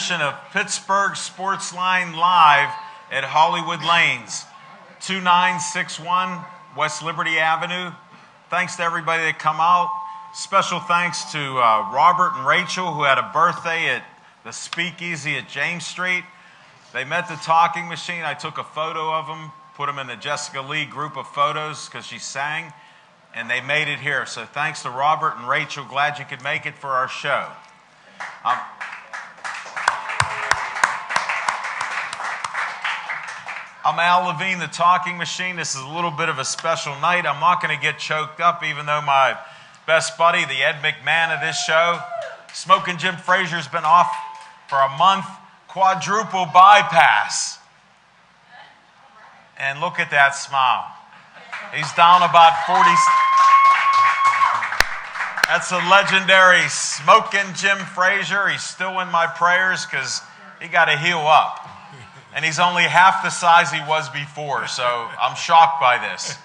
edition of Pittsburgh Sportsline Live at Hollywood Lanes, 2961 West Liberty Avenue. Thanks to everybody that come out. Special thanks to Robert and Rachel, who had a birthday at the Speakeasy at James Street. They met the talking machine. I took a photo of them, put them in the Jessica Lee group of photos because she sang, and they made it here. So thanks to Robert and Rachel. Glad you could make it for our show. I'm Al Levine, the talking machine. This is a little bit of a special night. I'm not going to get choked up, even though my best buddy, the Ed McMahon of this show, Smoking Jim Frazier's been off for a month, quadruple bypass. And look at that smile. He's down about 40. That's a legendary Smoking Jim Frazier. He's still in my prayers because he got to heal up. And he's only half the size he was before, so I'm shocked by this.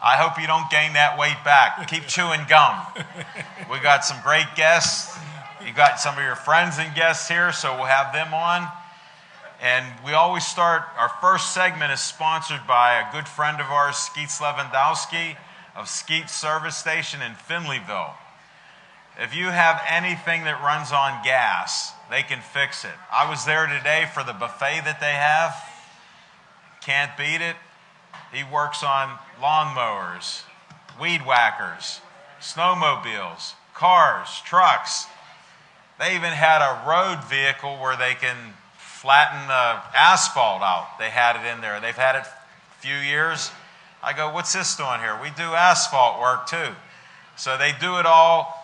I hope you don't gain that weight back. Keep chewing gum. We got some great guests. You got some of your friends and guests here, so we'll have them on. And we always start, our first segment is sponsored by a good friend of ours, Skeet Lewandowski of Skeet Service Station in Finleyville. If you have anything that runs on gas, they can fix it. I was there today for the buffet that they have. Can't beat it. He works on lawnmowers, weed whackers, snowmobiles, cars, trucks. They even had a road vehicle where they can flatten the asphalt out. They had it in there. They've had it a few years. I go, what's this doing here? We do asphalt work too. So they do it all.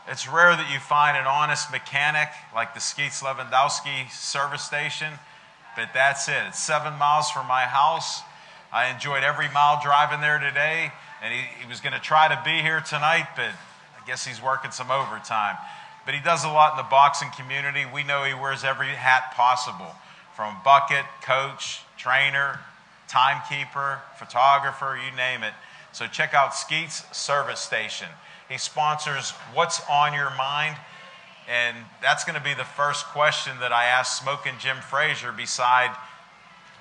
It's rare that you find an honest mechanic like the Skeet Lewandowski service station, but that's it. It's 7 miles from my house. I enjoyed every mile driving there today, and he was going to try to be here tonight, but I guess he's working some overtime. But he does a lot in the boxing community. We know he wears every hat possible, from bucket, coach, trainer, timekeeper, photographer, you name it. So check out Skeet's Service Station. He sponsors What's on Your Mind, and that's going to be the first question that I ask Smoking Jim Frazier beside,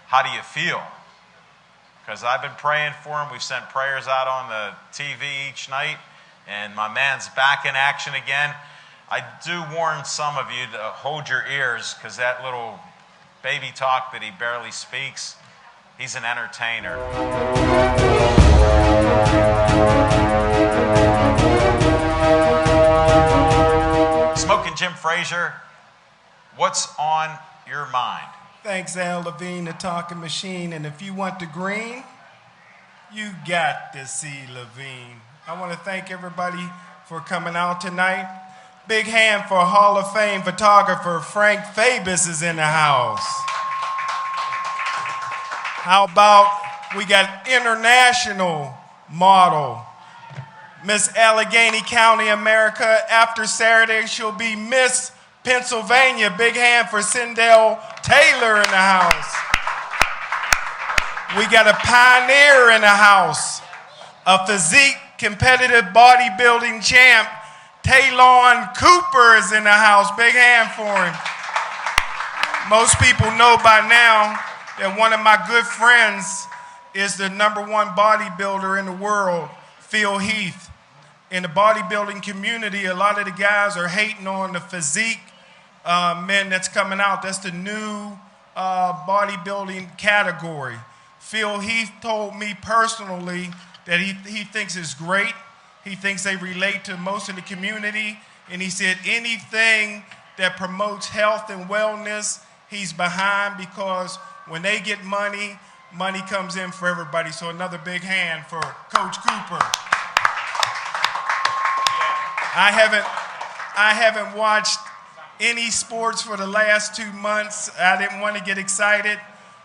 how do you feel? Because I've been praying for him. We've sent prayers out on the TV each night, and my man's back in action again. I do warn some of you to hold your ears, because that little baby talk that he barely speaks, he's an entertainer. Smoking Jim Frazier, what's on your mind? Thanks, Al Levine, the talking machine. And if you want the green, you got to see Levine. I want to thank everybody for coming out tonight. Big hand for Hall of Fame photographer Frank Fabus is in the house. How about we got international model, Miss Allegheny County, America. After Saturday, she'll be Miss Pennsylvania. Big hand for Cindell Taylor in the house. We got a pioneer in the house, a physique competitive bodybuilding champ. Taylon Cooper is in the house. Big hand for him. Most people know by now that one of my good friends is the #1 bodybuilder in the world, Phil Heath. In the bodybuilding community, a lot of the guys are hating on the physique men that's coming out. That's the new bodybuilding category. Phil Heath told me personally that he thinks it's great. He thinks they relate to most of the community. And he said anything that promotes health and wellness, he's behind, because when they get money, money comes in for everybody. So another big hand for Coach Cooper. I haven't watched any sports for the last 2 months. I didn't want to get excited.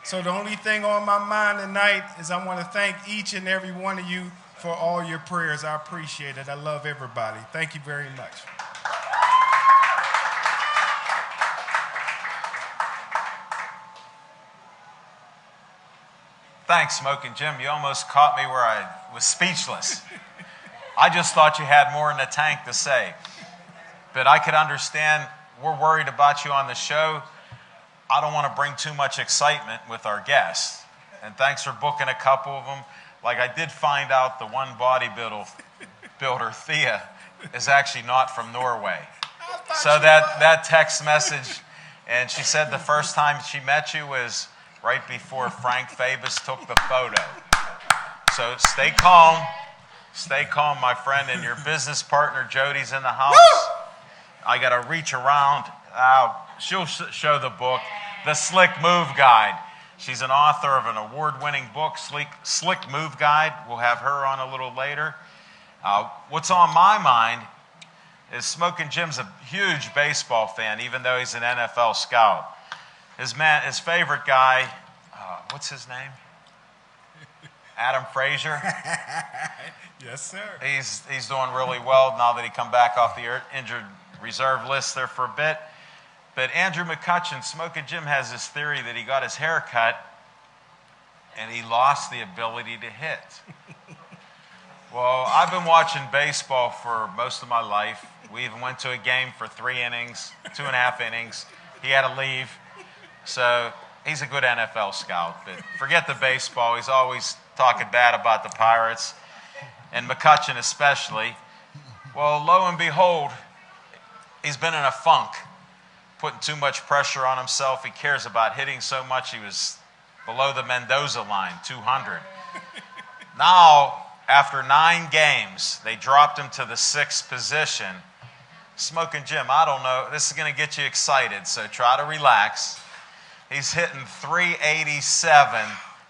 So the only thing on my mind tonight is I want to thank each and every one of you for all your prayers. I appreciate it. I love everybody. Thank you very much. Thanks, Smoking Jim. You almost caught me where I was speechless. I just thought you had more in the tank to say. But I could understand, we're worried about you on the show. I don't want to bring too much excitement with our guests. And thanks for booking a couple of them. Like, I did find out the one bodybuilder, Thea, is actually not from Norway. So that text message, and she said the first time she met you was right before Frank Fabus took the photo. So stay calm, my friend, and your business partner Jody's in the house. Woo! I got to reach around. She'll show the book, The Slick Move Guide. She's an author of an award-winning book, Slick Move Guide. We'll have her on a little later. What's on my mind is Smokin' Jim's a huge baseball fan, even though he's an NFL scout. His favorite guy, what's his name? Adam Frazier. Yes, sir. He's doing really well now that he come back off the injured reserve list there for a bit. But Andrew McCutcheon, Smokin' Jim, has this theory that he got his hair cut and he lost the ability to hit. Well, I've been watching baseball for most of my life. We even went to a game for 3 innings, 2.5 innings. He had to leave. So he's a good NFL scout. But forget the baseball. He's always talking bad about the Pirates, and McCutcheon especially. Well, lo and behold, he's been in a funk, putting too much pressure on himself. He cares about hitting so much he was below the Mendoza line, 200. Now, after 9 games, they dropped him to the 6th position. Smokin' Jim, I don't know. This is going to get you excited, so try to relax. He's hitting .387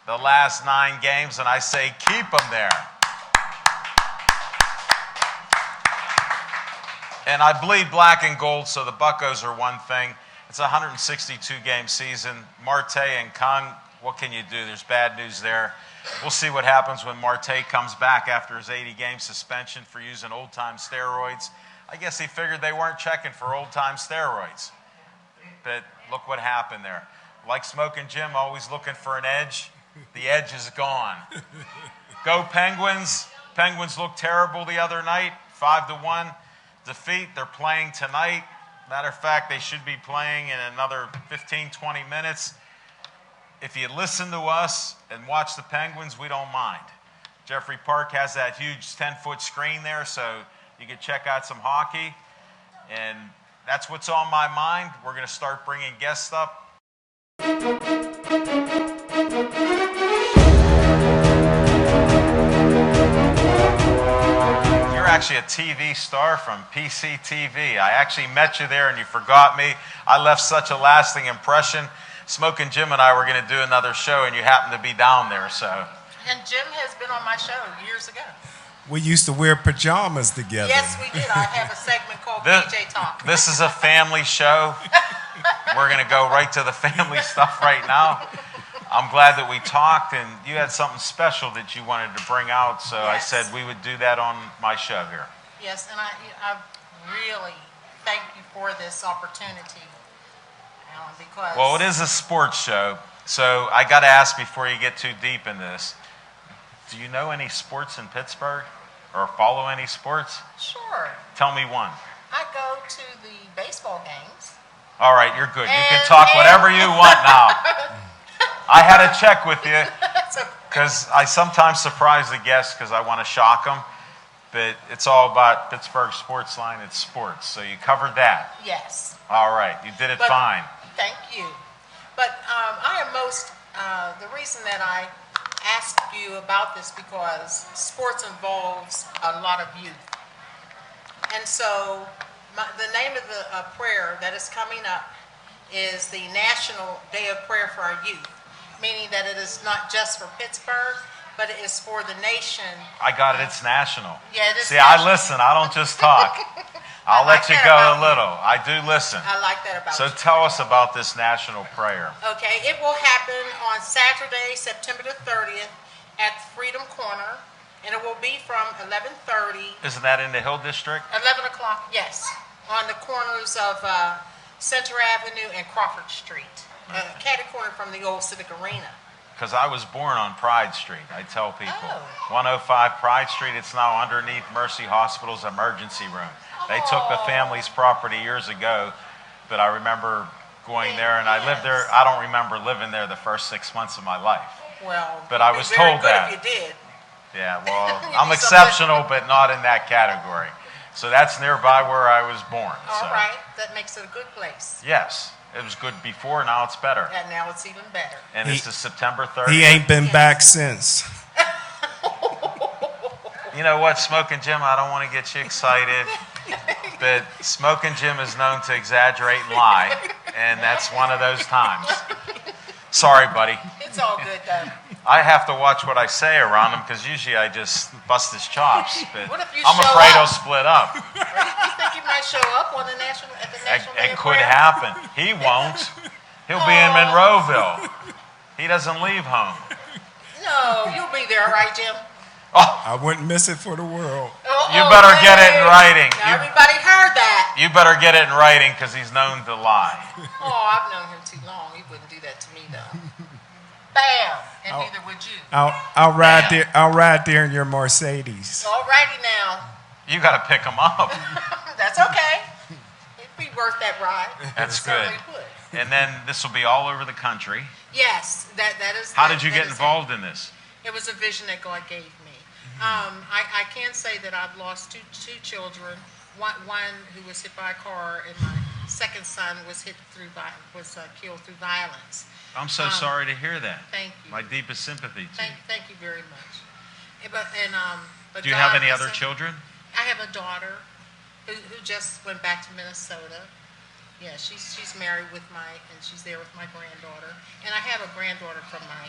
the last 9 games, and I say keep him there. And I bleed black and gold, so the Buccos are one thing. It's a 162-game season. Marte and Kung, what can you do? There's bad news there. We'll see what happens when Marte comes back after his 80-game suspension for using old-time steroids. I guess he figured they weren't checking for old-time steroids. But look what happened there. Like Smokin' Jim, always looking for an edge. The edge is gone. Go Penguins. Penguins looked terrible the other night, 5-1 defeat. They're playing tonight. Matter of fact, they should be playing in another 15, 20 minutes. If you listen to us and watch the Penguins, we don't mind. Jeffrey Park has that huge 10-foot screen there, so you can check out some hockey. And that's what's on my mind. We're going to start bringing guests up. You're actually a TV star from PCTV. I actually met you there and you forgot me. I left such a lasting impression. Smokin' Jim and I were going to do another show and you happened to be down there, so. And Jim has been on my show years ago. We used to wear pajamas together. Yes, we did. I have a segment called PJ Talk. This is a family show. We're going to go right to the family stuff right now. I'm glad that we talked, and you had something special that you wanted to bring out, so yes. I said we would do that on my show here. Yes, and I really thank you for this opportunity, because... Well, it is a sports show, so I got to ask before you get too deep in this, do you know any sports in Pittsburgh or follow any sports? Sure. Tell me one. I go to the baseball games. All right, you're good. You can talk whatever you want now. I had to check with you because I sometimes surprise the guests because I want to shock them. But it's all about Pittsburgh Sportsline. It's sports. So you covered that. Yes. All right. You did it fine. Thank you. But I am most, the reason that I asked you about this because sports involves a lot of youth. And so the name of the prayer that is coming up is the National Day of Prayer for Our Youth, meaning that it is not just for Pittsburgh, but it is for the nation. I got it. It's national. Yeah, it is. See, national. I listen. I don't just talk. I'll let you go a little. I do listen. I like that about you. So tell us about this national prayer. Okay, it will happen on Saturday, September the 30th at Freedom Corner, and it will be from 11:30. Isn't that in the Hill District? 11 o'clock, yes, on the corners of Center Avenue and Crawford Street, catty corner from the old Civic Arena. Because I was born on Pride Street, I tell people. Oh. 105 Pride Street, it's now underneath Mercy Hospital's emergency room. They took the family's property years ago, but I remember going there, and I lived there. I don't remember living there the first 6 months of my life. Well, but I was told that. If you did. Yeah, well, I'm exceptional, but not in that category. So that's nearby where I was born. All right, that makes it a good place. Yes, it was good before. Now it's better. And now it's even better. And this is September 30th. He ain't been back since. You know what, Smoking Jim, I don't want to get you excited, but Smoking Jim is known to exaggerate and lie, and that's one of those times. Sorry, buddy. It's all good, though. I have to watch what I say around him because usually I just bust his chops, but What if you I'm show afraid up? he'll split up. You think he might show up on the national at the National Day It of could Prayer? happen. He won't. He'll be in Monroeville. He doesn't leave home. No, you'll be there, right, Jim? I wouldn't miss it for the world. You better get it in writing. Now, everybody heard that. You better get it in writing because he's known to lie. Oh, I've known him too long. He wouldn't do that to me, though. Bam! And neither would you. I'll ride there. I'll ride there in your Mercedes. All righty now. You got to pick him up. That's okay. It'd be worth that ride. That's It certainly good. would. And then this will be all over the country. Yes, that is. How did you that get is involved in this? It was a vision that God gave me. I can say that I've lost two children. One who was hit by a car, and my second son was killed through violence. I'm so sorry to hear that. Thank you. My deepest sympathy to you. Thank you very much. But Do you have God any other listened. children? I have a daughter who just went back to Minnesota. Yeah, she's married and she's there with my granddaughter. And I have a granddaughter from my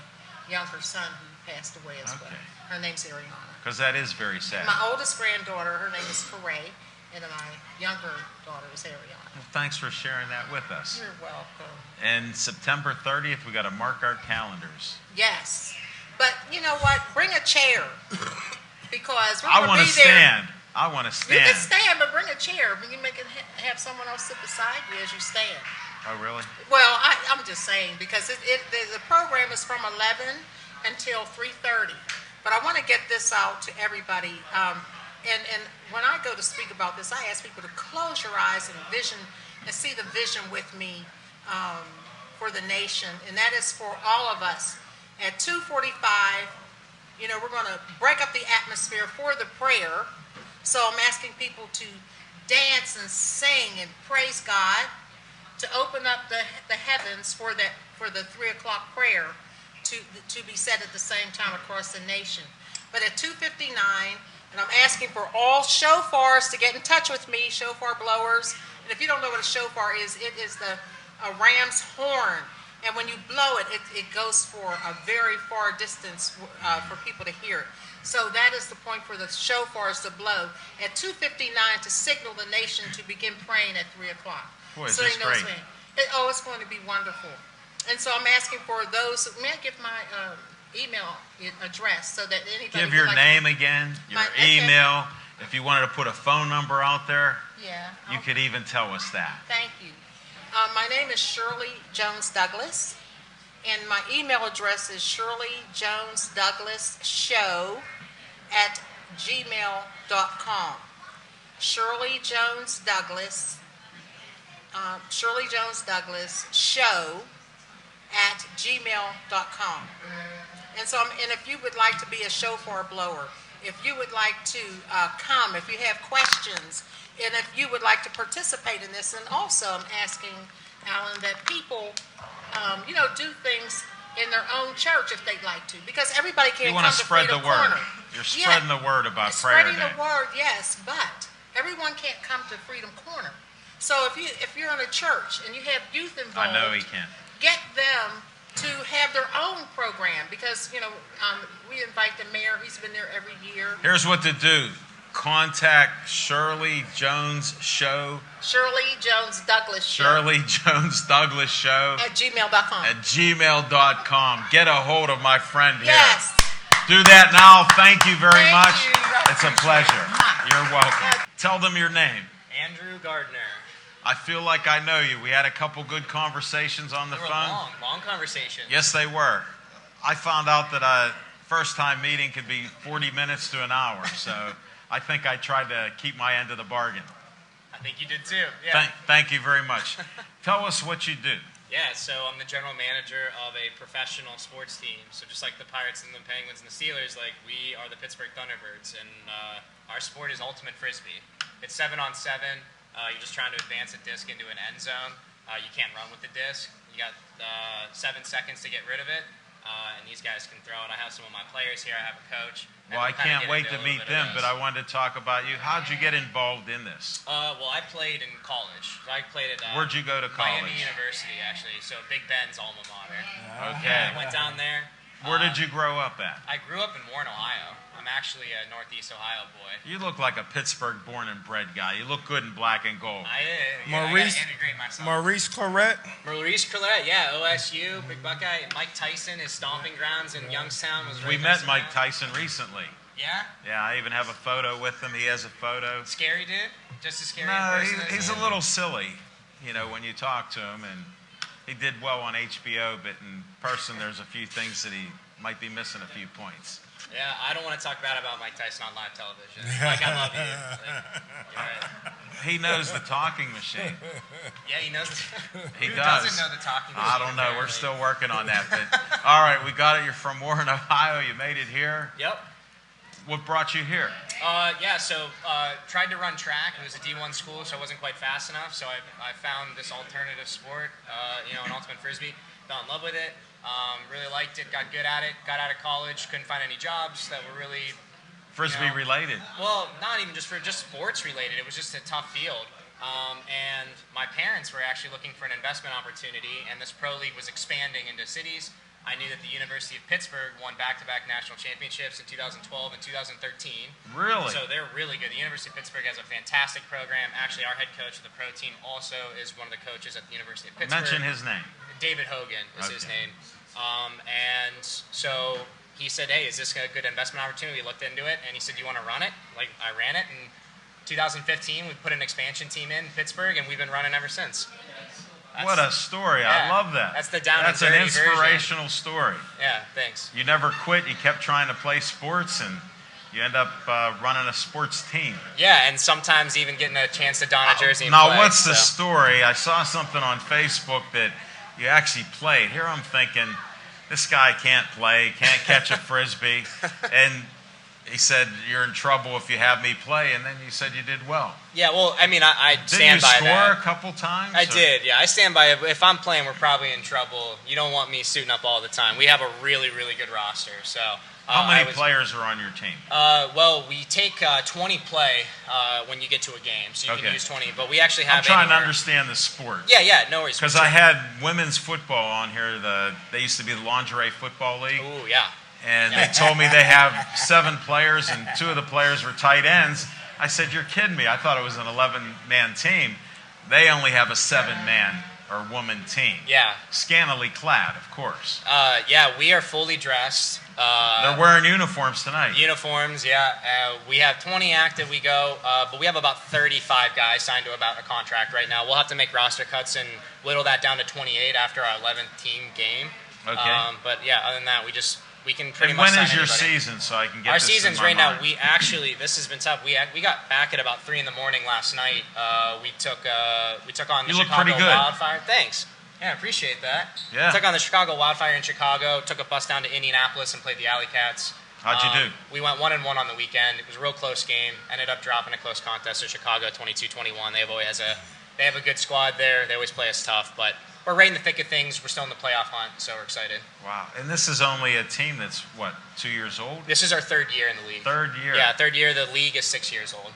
younger son who passed away as well. Her name's Ariana. Because that is very sad. My oldest granddaughter, her name is Foray, and my younger daughter is Ariana. Well, thanks for sharing that with us. You're welcome. And September 30th, we got to mark our calendars. Yes. But you know what? Bring a chair. Because we're I going want to to be there. stand. I want to You stand. can stand, but bring a chair. You make it have someone else sit beside you as you stand. Oh, really? Well, I'm just saying because the program is from 11 until 3:30. But I want to get this out to everybody. And when I go to speak about this, I ask people to close your eyes and see the vision with me for the nation, and that is for all of us. At 2:45, we're going to break up the atmosphere for the prayer. So I'm asking people to dance and sing and praise God, to open up the heavens for the 3 o'clock prayer to be said at the same time across the nation. But at 2:59, and I'm asking for all shofars to get in touch with me, shofar blowers. And if you don't know what a shofar is, it is a ram's horn. And when you blow it, it goes for a very far distance for people to hear it. So that is the point for the shofars to blow at 2:59 to signal the nation to begin praying at 3 o'clock. Boy, is So this he knows great. it's going to be wonderful. And so I'm asking for those. May I give my email address so that anybody Give would your like name again, your Okay. email. If you wanted to put a phone number out there, Yeah. you could even tell us that. Thank you. My name is Shirley Jones Douglas, and my email address is shirleyjonesdouglasshow@gmail.com. Shirley Jones Douglas, shirleyjonesdouglasshow@gmail.com. And so, and if you would like to be a shofar blower, if you would like to come, if you have questions, and if you would like to participate in this, and also I'm asking, Alan, that people, do things in their own church if they'd like to, because everybody can't You come want to to spread the Freedom word. Corner. You're spreading the word about prayer Spreading day. the word, yes, but everyone can't come to Freedom Corner. So if you're in a church and you have youth involved, I know he can. get them to have their own program, because we invite the mayor. He's been there every year. Here's what to do. Contact Shirley Jones Show. Shirley Jones Douglas Show. Shirley Jones Douglas Show At gmail.com. at gmail.com. Get a hold of my friend here. Yes. Do that now. Thank you very Thank much. you. It's a pleasure. You're welcome. Tell them your name. Andrew Gardner. I feel like I know you. We had a couple good conversations on the They were phone. long conversation. Yes, they were. I found out that a first-time meeting could be 40 minutes to an hour, so I think I tried to keep my end of the bargain. I think you did too. Yeah. Thank you very much. Tell us what you do. Yeah, so I'm the general manager of a professional sports team. So just like the Pirates and the Penguins and the Steelers, like we are the Pittsburgh Thunderbirds, and our sport is ultimate frisbee. It's 7-on-7. You're just trying to advance a disc into an end zone. You can't run with the disc. You got 7 seconds to get rid of it, and these guys can throw it. I have some of my players here. I have a coach. Well, I can't wait to meet them, but I wanted to talk about you. How'd you get involved in this? Well, I played in college. I played at Where'd you go to college? Miami University, actually. So Big Ben's alma mater. Okay. I went down there. Where did you grow up at? I grew up in Warren, Ohio. I'm actually a Northeast Ohio boy. You look like a Pittsburgh born and bred guy. You look good in black and gold. I Maurice- gotta integrate myself. Maurice Claret. Maurice Claret, yeah, OSU, Big Buckeye. Mike Tyson, his stomping grounds in Youngstown was right We next met to Mike mine. Tyson recently. Yeah? Yeah, I even have a photo with him. He has a photo. Scary dude? Just as scary in No, person as he's you? a little silly, when you talk to him. And he did well on HBO, but in person there's a few things that he might be missing a few points. Yeah, I don't want to talk bad about Mike Tyson on live television. Mike, I love you. You're right. He knows the talking machine. Yeah, he knows. He Who does. doesn't know the talking machine? I don't know. We're apparently? still working on that. But all right, we got it. You're from Warren, Ohio. You made it here. Yep. What brought you here? So tried to run track. It was a D1 school, so I wasn't quite fast enough. So I found this alternative sport, an ultimate frisbee. Fell in love with it. Really liked it. Got good at it. Got out of college. Couldn't find any jobs that were really Frisbee related. well, not even just sports related. It was just a tough field. And my parents were actually looking for an investment opportunity, and this pro league was expanding into cities. I knew that the University of Pittsburgh won back-to-back national championships in 2012 and 2013. Really? So they're really good. The University of Pittsburgh has a fantastic program. Actually, our head coach of the pro team also is one of the coaches at the University of Pittsburgh. Mention his name. David Hogan is his name. And so he said, hey, is this a good investment opportunity? We looked into it, and he said, you want to run it? Like, I ran it, and 2015, we put an expansion team in Pittsburgh, and we've been running ever since. What a story. I yeah, love that. that's the down and That's an dirty inspirational story. Yeah, thanks. You never quit. You kept trying to play sports, and you end up running a sports team. Yeah, and sometimes even getting a chance to don a jersey and Now, play, what's the so. story? I saw something on Facebook that you actually played. Here I'm thinking, this guy can't play, can't catch a Frisbee. And he said, you're in trouble if you have me play. And then you said you did well. Yeah, well, I mean, I Did stand you by score that. a couple times? I or- did, yeah. I stand by it. If I'm playing, we're probably in trouble. You don't want me suiting up all the time. We have a really, really good roster. So How many players are on your team? Well, we take 20 play when you get to a game, so you Okay. can use 20. But we actually have. I'm trying to anywhere- understand the sport. Yeah, no worries. Because I had women's football on here. They used to be the Lingerie Football League. Ooh, yeah. And they told me they have 7 players and 2 of the players were tight ends. I said, you're kidding me. I thought it was an 11-man team. They only have a 7-man or woman team. Yeah. Scantily clad, of course. Yeah, we are fully dressed. They're wearing uniforms tonight. Uniforms, yeah. We have 20 active, we go, but we have about 35 guys signed to about a contract right now. We'll have to make roster cuts and whittle that down to 28 after our 11th team game. Okay. But yeah, other than that, we can pretty And much when sign is your anybody. season so I can get Our this season's in my right mind? now. This has been tough. We got back at about 3 in the morning last night. We took on the You look Chicago pretty good. Wildfire. Thanks. Yeah, I appreciate that. Yeah. Took on the Chicago Wildfire in Chicago. Took a bus down to Indianapolis and played the Alley Cats. How'd you do? We went 1-1 on the weekend. It was a real close game. Ended up dropping a close contest to Chicago 22-21. They have a good squad there. They always play us tough, but we're right in the thick of things. We're still in the playoff hunt, so we're excited. Wow. And this is only a team that's, 2 years old? This is our 3rd year in the league. 3rd year. Yeah, 3rd year. The league is 6 years old.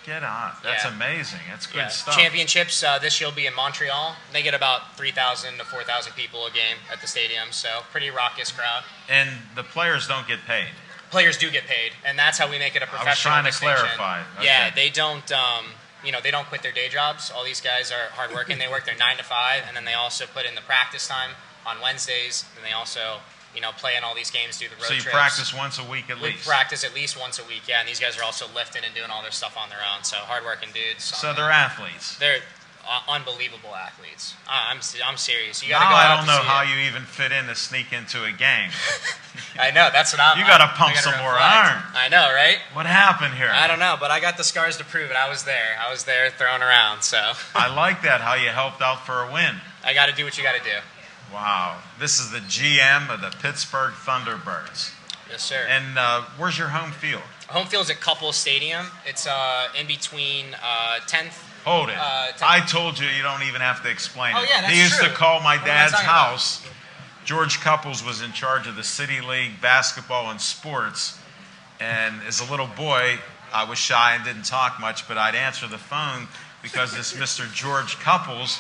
Get on. That's Yeah. amazing. That's good Yeah. stuff. Championships this year will be in Montreal. They get about 3,000 to 4,000 people a game at the stadium, so pretty raucous crowd. And the players don't get paid. Players do get paid, and that's how we make it a professional trying to distinction. clarify. Okay. Yeah, they don't. They don't quit their day jobs. All these guys are hardworking. They work their 9 to 5, and then they also put in the practice time on Wednesdays. And they also, play in all these games, do the road So you trips. practice once a week at We least. practice at least once a week, yeah. And these guys are also lifting and doing all their stuff on their own. So hardworking dudes. So they're athletes. They're unbelievable athletes. I'm serious. You Now got to go I out don't to know see how it. you even fit in to sneak into a game. I know, that's what I'm. You got to pump I gotta some more reflect. iron. I know, right? What happened here? I don't know, but I got the scars to prove it. I was there throwing around, so. I like that, how you helped out for a win. I got to do what you got to do. Wow. This is the GM of the Pittsburgh Thunderbirds. Yes, sir. And where's your home field? Home field's at Couples Stadium. It's in between 10th. Hold it. 10th. I told you you don't even have to explain Oh, it. yeah, that's He used true. to call my What am I dad's talking about? house. George Couples was in charge of the City League basketball and sports. And as a little boy, I was shy and didn't talk much, but I'd answer the phone because this Mr. George Couples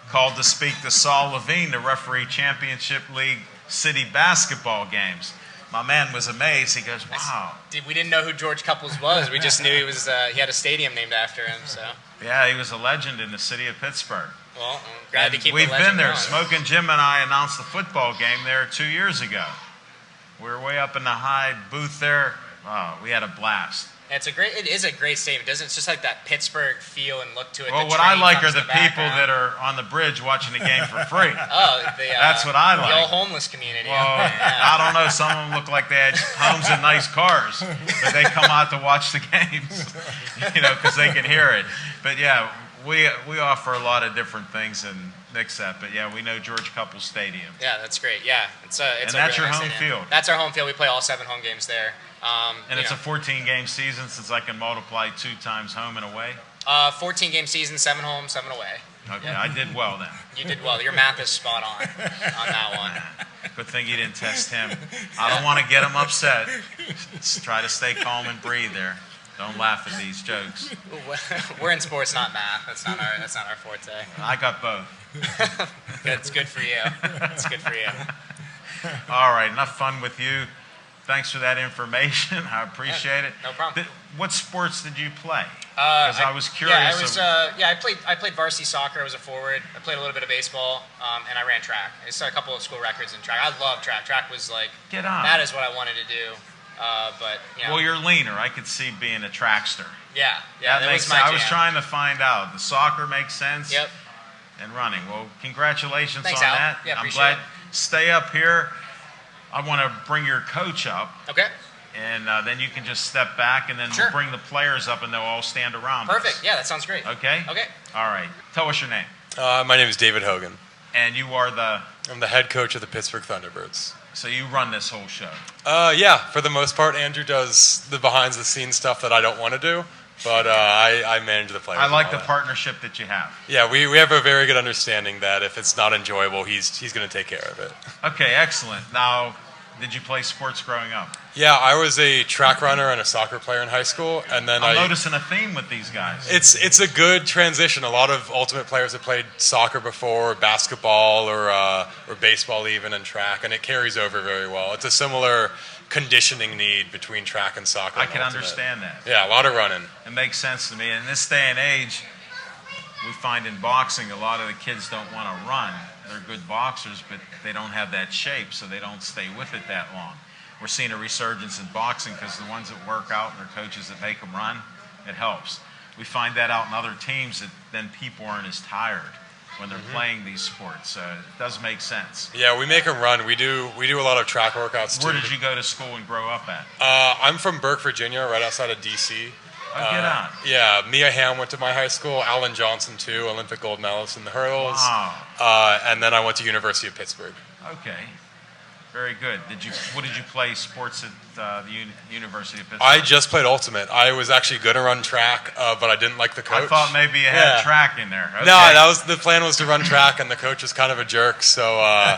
called to speak to Saul Levine to referee Championship League city basketball games. My man was amazed. He goes, wow. We didn't know who George Couples was. We just knew he had a stadium named after him. So, Yeah, he was a legend in the city of Pittsburgh. well, I'm glad to And keep we've the legend been there. going. Smoking Jim and I announced the football game there 2 years ago. We were way up in the high booth there. Oh, we had a blast. It is a great stadium. It's just like that Pittsburgh feel and look to it. Well, The what I train like comes are in the people background. that are on the bridge watching the game for free. Oh, That's what I like. The old homeless community. Well, I don't know. Some of them look like they had homes and nice cars, but they come out to watch the games, because they can hear it. But yeah, we offer a lot of different things in Nixap. But yeah, we know George Couples Stadium. Yeah, that's great. Yeah, it's a And really that's your nice home stadium. field. That's our home field. We play all 7 home games there. And it's a 14-game season, since I can multiply 2 times home and away. 14-game season, 7 home, 7 away. Okay, I did well then. You did well. Your math is spot on that one. Good thing you didn't test him. I don't want to get him upset. Just try to stay calm and breathe there. Don't laugh at these jokes. We're in sports, not math. That's not our forte. I got both. It's good for you. It's good for you. All right, enough fun with you. Thanks for that information. I appreciate it. No problem. What sports did you play? Because I was curious. I played varsity soccer. I was a forward. I played a little bit of baseball, and I ran track. I set a couple of school records in track. I love track. Track was like, Get on. that is what I wanted to do. But Well, you're leaner. I could see being a trackster. that That makes was my sense. jam. I was trying to find out. The soccer makes sense. Yep. And running. Well, congratulations Thanks, on Al. that. Yeah, I'm appreciate glad. it. Stay up here. I want to bring your coach up, Okay. and then you can just step back, and then Sure. we'll bring the players up, and they'll all stand around us. Perfect. Yeah, that sounds great. Okay? Okay. All right. Tell us your name. My name is David Hogan. And you are I'm the head coach of the Pittsburgh Thunderbirds. so you run this whole show. Yeah, for the most part, Andrew does the behind-the-scenes stuff that I don't want to do, but I manage the players. I like and the all that. partnership that you have. Yeah, we have a very good understanding that if it's not enjoyable, he's going to take care of it. Okay, excellent. Now, did you play sports growing up? Yeah, I was a track runner and a soccer player in high school, and then I'm noticing a theme with these guys. It's a good transition. A lot of ultimate players have played soccer before, basketball, or baseball even, and track, and it carries over very well. It's a similar conditioning need between track and soccer. I and can ultimate. understand that. Yeah, a lot of running. It makes sense to me. In this day and age, we find in boxing a lot of the kids don't want to run. They're good boxers, but they don't have that shape, so they don't stay with it that long. We're seeing a resurgence in boxing because the ones that work out and their coaches that make them run, it helps. We find that out in other teams, that then people aren't as tired when they're playing these sports. So it does make sense. Yeah, we make them run. We do a lot of track workouts too. Where did you go to school and grow up at? I'm from Burke, Virginia, right outside of D.C. Oh, get on. Yeah, Mia Hamm went to my high school. Alan Johnson too, Olympic gold medalist in the hurdles. Wow. And then I went to University of Pittsburgh. Okay. Very good. What did you play sports at the University of Pittsburgh? I just played ultimate. I was actually going to run track, but I didn't like the coach. I thought maybe you had track in there. Okay. No, the plan was to run track, and the coach was kind of a jerk. So I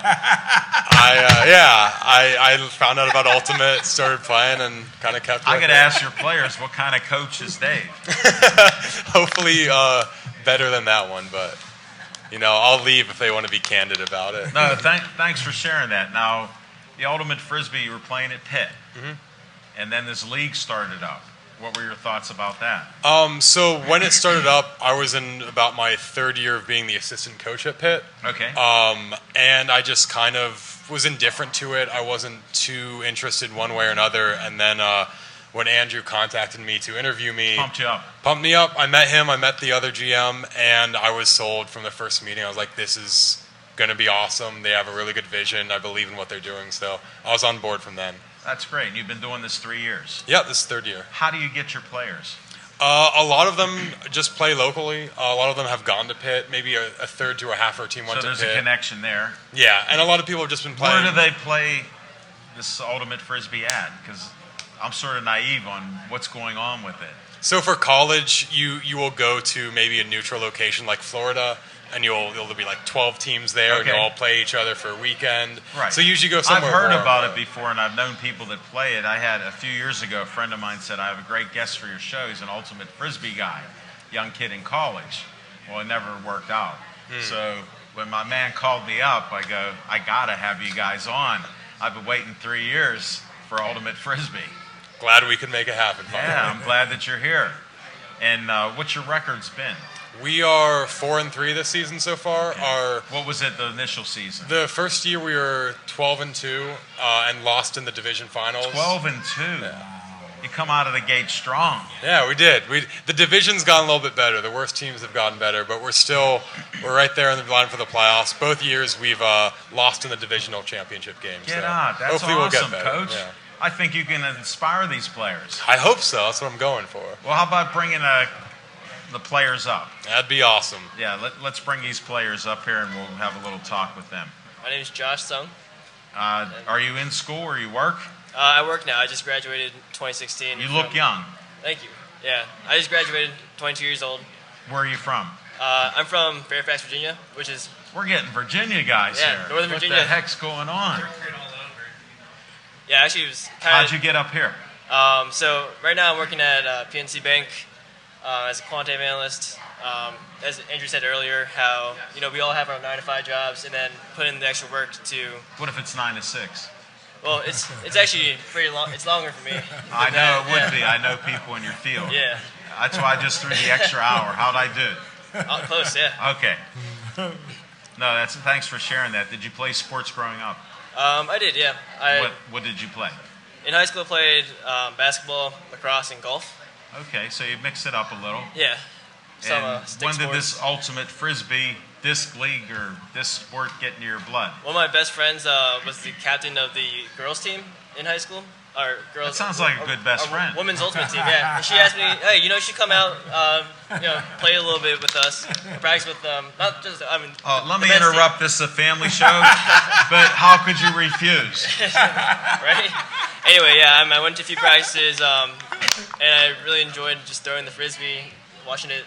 found out about ultimate, started playing, and kind of kept. I got to ask your players, what kind of coach is Dave? Hopefully better than that one, but I'll leave if they want to be candid about it. No, thanks for sharing that. Now, the Ultimate Frisbee, you were playing at Pitt, and then this league started up. What were your thoughts about that? So when it started up, I was in about my third year of being the assistant coach at Pitt. Okay. And I just kind of was indifferent to it. I wasn't too interested one way or another. And then when Andrew contacted me to interview me, pumped me up. I met him. I met the other GM, and I was sold from the first meeting. I was like, this is going to be awesome. They have a really good vision. I believe in what they're doing. So I was on board from then. That's great. And you've been doing this 3 years. Yeah, this is third year. How do you get your players? A lot of them just play locally. A lot of them have gone to Pitt. Maybe a third to a half of our team went to Pitt. So there's a connection there. Yeah, and a lot of people have just been playing. Where do they play this Ultimate Frisbee at? Because I'm sort of naive on what's going on with it. So for college, you will go to maybe a neutral location like Florida, and there'll be like 12 teams there, and you'll all play each other for a weekend. Right. So you usually go somewhere. I've heard warm. about it before, and I've known people that play it. I had a few years ago, a friend of mine said, I have a great guest for your show. He's an Ultimate Frisbee guy, young kid in college. Well, it never worked out. So when my man called me up, I go, I got to have you guys on. I've been waiting 3 years for Ultimate Frisbee. Glad we could make it happen. Yeah, I'm glad that you're here. And what's your records been? We are 4-3 this season so far. What was it the initial season? The first year we were 12-2 and lost in the division finals. 12-2. Yeah. You come out of the gate strong. Yeah, we did. The division's gotten a little bit better. The worst teams have gotten better, but we're right there in the line for the playoffs. Both years we've lost in the divisional championship game. Get out. That's hopefully awesome, we'll get better. Coach. Yeah. I think you can inspire these players. I hope so. That's what I'm going for. Well, how about bringing the players up? That'd be awesome. Yeah, let's bring these players up here and we'll have a little talk with them. My name is Josh Sung. Are you in school or you work? I work now. I just graduated in 2016. You look young. Thank you. Yeah, I just graduated, 22 years old. Where are you from? I'm from Fairfax, Virginia, which is... We're getting Virginia guys Yeah, here. Northern Virginia. What the heck's going on? Yeah, actually, it was How'd kind you get up here? of... So right now I'm working at PNC Bank as a quantitative analyst. As Andrew said earlier, how we all have our 9-to-5 jobs and then put in the extra work to... What if it's 9 to 6? Well, it's actually pretty long. It's longer for me. I know it would be. I know people in your field. Yeah. That's why I just threw the extra hour. How'd I do? Close, yeah. Okay. No, thanks for sharing that. Did you play sports growing up? I did, yeah. What did you play? In high school, I played basketball, lacrosse, and golf. Okay, so you mixed it up a little. Yeah. Some And stick when did sports. this Ultimate Frisbee disc league or disc sport get into your blood? One of my best friends was the captain of the girls team in high school. Or girls. That sounds like a good best friend. Women's ultimate team, yeah. And she asked me, hey, you should come out, play a little bit with us, practice with not just, I mean. Let the me men's team. interrupt this, a family show, but how could you refuse? Right? Anyway, yeah, I went to a few practices, and I really enjoyed just throwing the frisbee, watching it.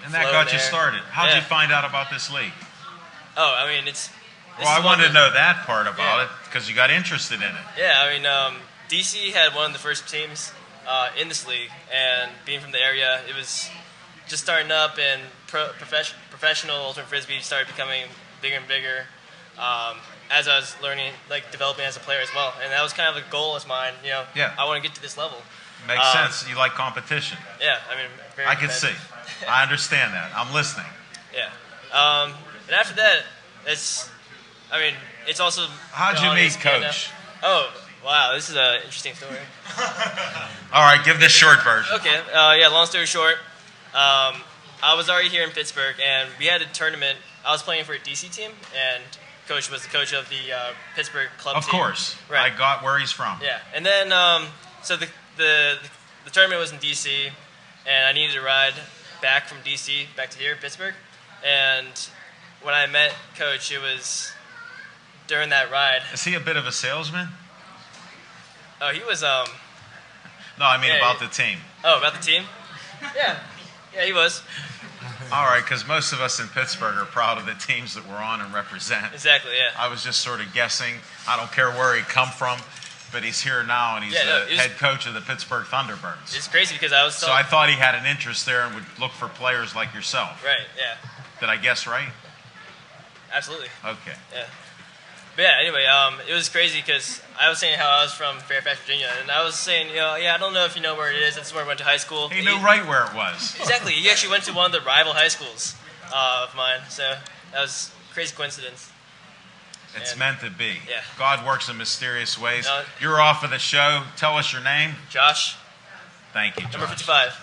And that flow got in you there. started. How'd Yeah. you find out about this league? Oh, I mean, it's. Well, I wanted to know that part about it because you got interested in it. Yeah, I mean, DC had one of the first teams in this league, and being from the area, it was just starting up, and professional ultimate frisbee started becoming bigger and bigger as I was learning, developing as a player as well. And that was kind of a goal of mine. Yeah. I want to get to this level. Makes sense. You like competition. Yeah, I mean, very I can see. competitive. I understand that. I'm listening. Yeah. And after that, it's also. How'd you on meet ESPN now. Coach? Oh, wow, this is an interesting story. All right, give the short version. Okay, long story short, I was already here in Pittsburgh, and we had a tournament. I was playing for a DC team, and Coach was the coach of the Pittsburgh club Of team. course. Right. I got where he's from. Yeah, and then, so the tournament was in DC, and I needed to ride back from DC back to here, Pittsburgh, and when I met Coach, it was during that ride. Is he a bit of a salesman? Oh, he was, No, I mean Yeah, about the team. oh, about the team? Yeah, he was. All right, because most of us in Pittsburgh are proud of the teams that we're on and represent. Exactly, yeah. I was just sort of guessing. I don't care where he come from, but he's here now, and he's the head coach of the Pittsburgh Thunderbirds. It's crazy because I was So I thought he had an interest there and would look for players like yourself. Right, yeah, Did I guess right? absolutely. Okay. Yeah. But yeah, anyway, it was crazy because I was saying how I was from Fairfax, Virginia, and I was saying, I don't know if you know where it is. That's where I went to high school. He knew right where it was. Exactly. He actually went to one of the rival high schools of mine, so that was a crazy coincidence. It's And- meant to be. Yeah. God works in mysterious ways. No. You're off of the show. Tell us your name. Josh, Thank you, number Josh. 55.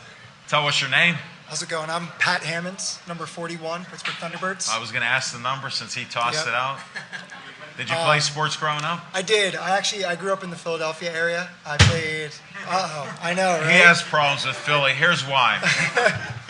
Tell us your name. How's it going? I'm Pat Hammonds, number 41, Pittsburgh Thunderbirds. I was going to ask the number since he tossed Yep. it out. Did you play sports growing up? I did. I grew up in the Philadelphia area. I played. I know, right? He has problems with Philly. Here's why.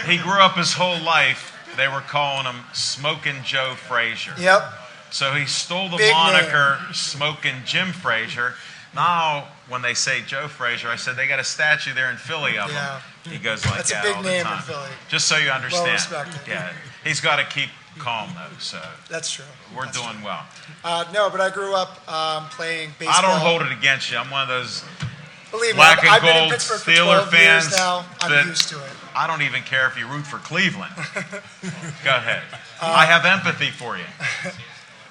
He grew up his whole life. They were calling him Smoking Joe Frazier. Yep. So he stole the Big moniker Smoking Jim Frazier. Now, when they say Joe Frazier, I said they got a statue there in Philly of Yeah. him. He goes like That's a that big all the name in time. Philly. Just so you understand. Well respected. Yeah, he's got to keep calm though. So That's true. we're doing well. No, but I grew up playing baseball. I don't hold it against you. I'm one of those Believe me, black and I've been in gold Pittsburgh for Steeler 12 years fans now. I'm that- used to it. I don't even care if you root for Cleveland. Go ahead. I have empathy for you.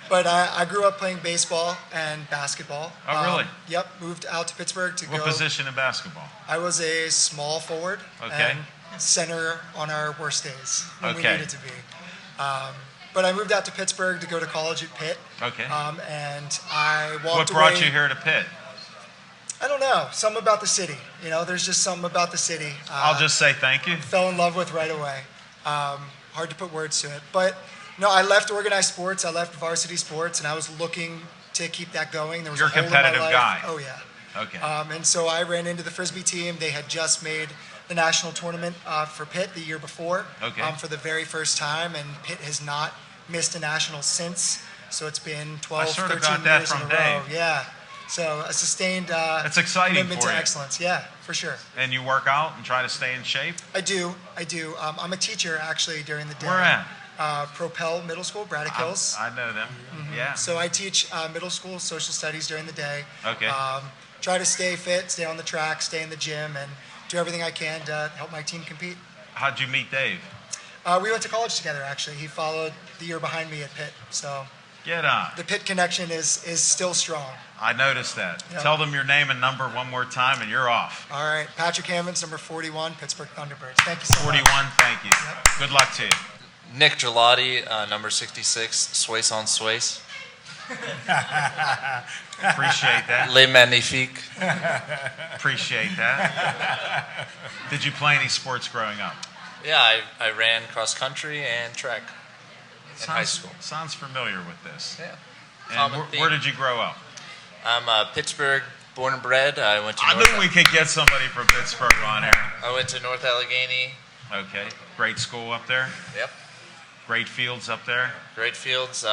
But I grew up playing baseball and basketball. Oh, really? Yep. Moved out to Pittsburgh to What go. position in basketball? I was a small forward Okay. and center on our worst days when we Okay. needed to be. But I moved out to Pittsburgh to go to college at Pitt. Okay. And I walked What away. brought you here to Pitt? I don't know. Something about the city. You know, there's just something about the city. I'll just say thank you. Fell in love with right away. Hard to put words to it. But no, I left organized sports. I left varsity sports, and I was looking to keep that going. There was You're a a hole in my competitive life. guy. Oh yeah. Okay. And so I ran into the Frisbee team. They had just made the national tournament for Pitt the year before. Okay. For the very first time, and Pitt has not missed a national since. So it's been 12, sort of 13 got that years from in a row. Dave. Yeah. So a sustained That's exciting commitment for to you. excellence. Yeah, for sure. And you work out and try to stay in shape? I do. I'm a teacher actually during the day. Where at? Propel Middle School, Braddock Hills. I know them. Yeah. So I teach middle school social studies during the day. Okay. Try to stay fit, stay on the track, stay in the gym, and do everything I can to help my team compete. How'd you meet Dave? We went to college together, actually. He followed the year behind me at Pitt. So Get on. the Pitt connection is still strong. I noticed that. Yeah. Tell them your name and number one more time, and you're off. All right. Patrick Hammonds, number 41, Pittsburgh Thunderbirds. Thank you so 41, much. thank you. Good luck to you. Nick Gelati, number 66, Suisse on Suisse. Appreciate that. Le Magnifique. Appreciate that. Did you play any sports growing up? Yeah, I ran cross country and track in high school. Sounds familiar with this. Yeah. And Common where theme. did you grow up? I'm Pittsburgh, born and bred. I went to I North, knew we could get somebody from Pittsburgh on here. I went to North Allegheny. Okay. Great school up there. Yep. Great fields up there. Great fields.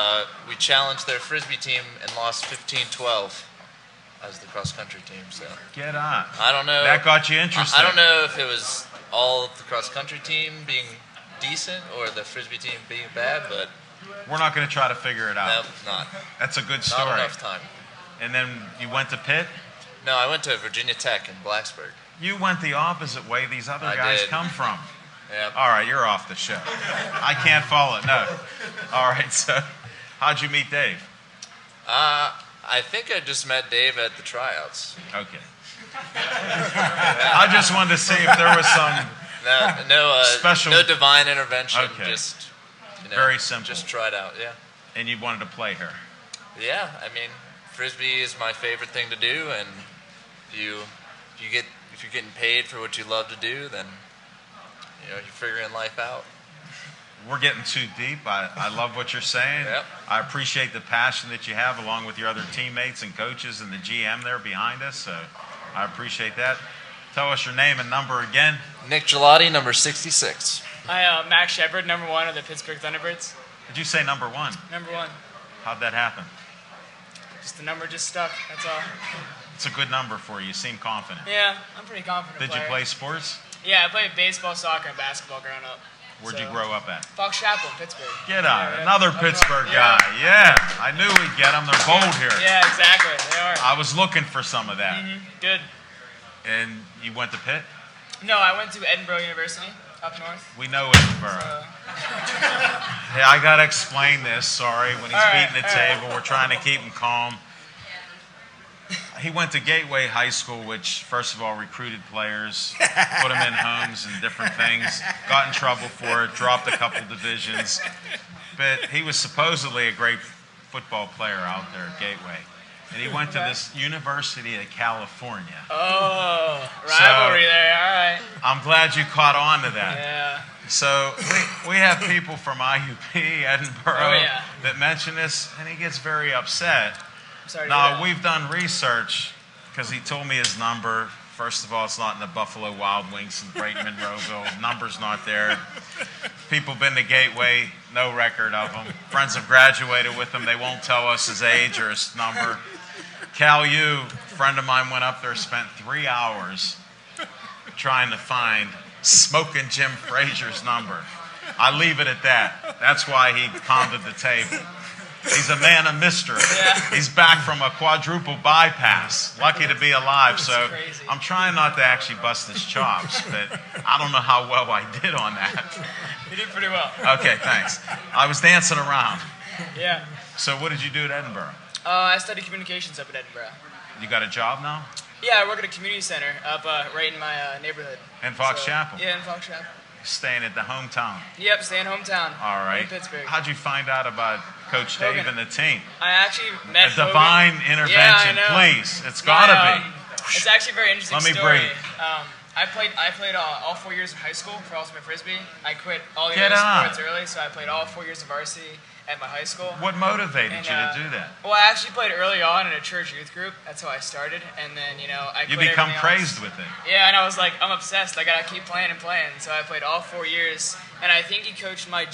We challenged their frisbee team and lost 15-12 as the cross country team. So Get on. I don't know. That got you interested. I don't know if it was all the cross country team being decent or the frisbee team being bad, but We're not going to try to figure it out. no, not That's a good story. not enough time. And then you went to Pitt. No, I went to Virginia Tech in Blacksburg. You went the opposite way these other I guys did. come from. Yeah. All right, you're off the show. I can't follow it. No. All right, so how'd you meet Dave? I think I just met Dave at the tryouts. Okay. I just wanted to see if there was some No, Special- no divine intervention. Okay. Just Very simple. Just tried out. Yeah. and you wanted to play her. Yeah. I mean, frisbee is my favorite thing to do, and if you're getting paid for what you love to do, then you're figuring life out. We're getting too deep. I love what you're saying. Yep. I appreciate the passion that you have along with your other teammates and coaches and the GM there behind us. So I appreciate that. Tell us your name and number again. Nick Gelati, number 66. Hi, Max Shepard, number 1 of the Pittsburgh Thunderbirds. Did you say number one? Number 1. How'd that happen? Just the number just stuck, that's all. It's a good number for you. You seem confident. Yeah, I'm pretty confident Did you player. play sports? Yeah, I played baseball, soccer, and basketball growing up. Where'd you So- grow up at? Fox Chapel, Pittsburgh. Get on. Yeah, yeah. Another Up north. Pittsburgh Yeah. guy. Yeah. I knew we'd get them. They're bold here. Yeah, exactly. They are. I was looking for some of that. Good. And you went to Pitt? No, I went to Edinburgh University up north. We know Edinburgh. Hey, I got to explain this. Sorry. When he's All right, beating the all right. table, we're trying to keep him calm. He went to Gateway High School, which, first of all, recruited players, put them in homes and different things, got in trouble for it, dropped a couple divisions. But he was supposedly a great football player out there at Gateway. And he went to this University of California. Oh, rivalry there. All right. I'm glad you caught on to that. Yeah. So we have people from IUP, Edinburgh, Oh, yeah. that mention this, and he gets very upset. I'm sorry to hear Now, that. we've done research because he told me his number. First of all, it's not in the Buffalo Wild Wings in Brayton Monroeville. Number's not there. People been to Gateway, no record of him. Friends have graduated with him. They won't tell us his age or his number. Cal U, a friend of mine went up there, spent 3 hours trying to find Smoking Jim Frazier's number. I leave it at that. That's why he pounded the table. He's a man of mystery. Yeah. He's back from a quadruple bypass. Lucky to be alive. So crazy. I'm trying not to actually bust his chops, but I don't know how well I did on that. You did pretty well. Okay, thanks. I was dancing around. Yeah. So what did you do at Edinburgh? I studied communications up at Edinburgh. You got a job now? Yeah, I work at a community center up right in my neighborhood. In Fox Chapel? Yeah, in Fox Chapel. Staying at the hometown. Yep, staying hometown. All right. In Pittsburgh. How'd you find out about Coach Dave Hogan. and the team? I actually met A divine Hogan. intervention, Yeah, I know. please. It's gotta be. It's actually a very interesting Let me story. breathe. I played all 4 years of high school for Ultimate Frisbee. I quit all the Get other on. sports early, so I played all 4 years of varsity at my high school. What motivated And, you to do that? Well, I actually played early on in a church youth group. That's how I started. And then, I You quit become everything crazed else. with it. Yeah, and I was like, I'm obsessed. I got to keep playing and playing. So I played all 4 years. And I think he coached my